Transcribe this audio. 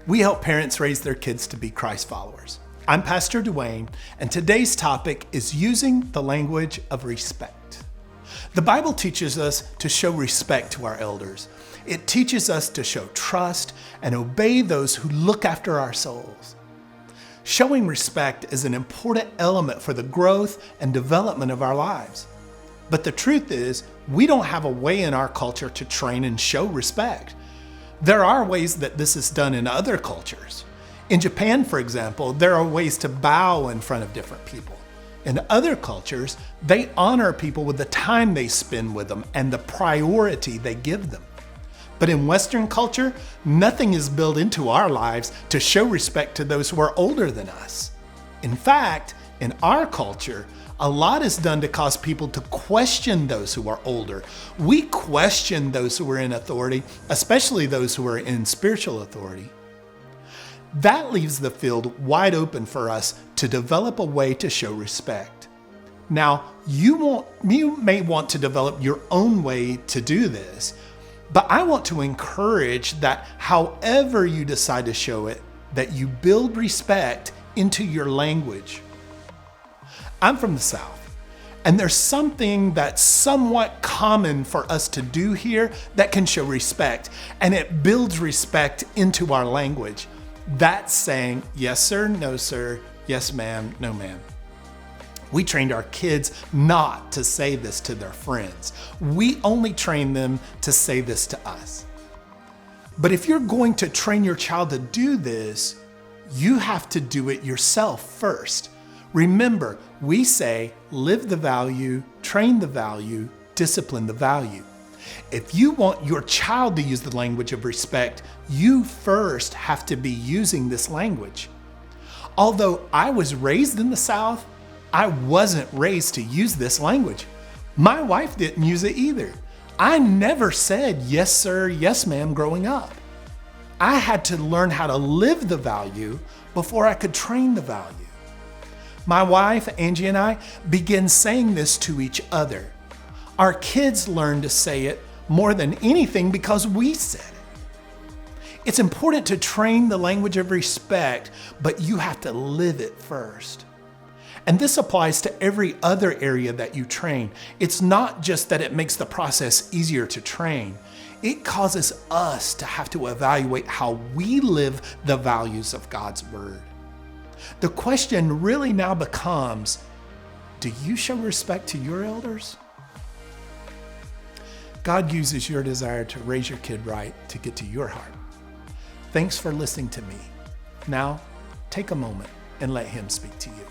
we help parents raise their kids to be Christ followers. I'm Pastor Dwayne, and today's topic is using the language of respect. The Bible teaches us to show respect to our elders. It teaches us to show trust and obey those who look after our souls. Showing respect is an important element for the growth and development of our lives. But the truth is, we don't have a way in our culture to train and show respect. There are ways that this is done in other cultures. In Japan, for example, there are ways to bow in front of different people. In other cultures, they honor people with the time they spend with them and the priority they give them. But in Western culture, nothing is built into our lives to show respect to those who are older than us. In fact, in our culture, a lot is done to cause people to question those who are older. We question those who are in authority, especially those who are in spiritual authority. That leaves the field wide open for us to develop a way to show respect. Now, you may want to develop your own way to do this, but I want to encourage that however you decide to show it, that you build respect into your language. I'm from the South, and there's something that's somewhat common for us to do here that can show respect, and it builds respect into our language. That's saying, yes sir, no sir, yes ma'am, no ma'am. We trained our kids not to say this to their friends. We only train them to say this to us. But if you're going to train your child to do this, you have to do it yourself first. Remember, we say, live the value, train the value, discipline the value. If you want your child to use the language of respect, you first have to be using this language. Although I was raised in the South, I wasn't raised to use this language. My wife didn't use it either. I never said yes sir, yes ma'am growing up. I had to learn how to live the value before I could train the value. My wife, Angie, and I began saying this to each other. Our kids learned to say it more than anything because we said it. It's important to train the language of respect, but you have to live it first. And this applies to every other area that you train. It's not just that it makes the process easier to train. It causes us to have to evaluate how we live the values of God's Word. The question really now becomes, do you show respect to your elders? God uses your desire to raise your kid right to get to your heart. Thanks for listening to me. Now, take a moment and let Him speak to you.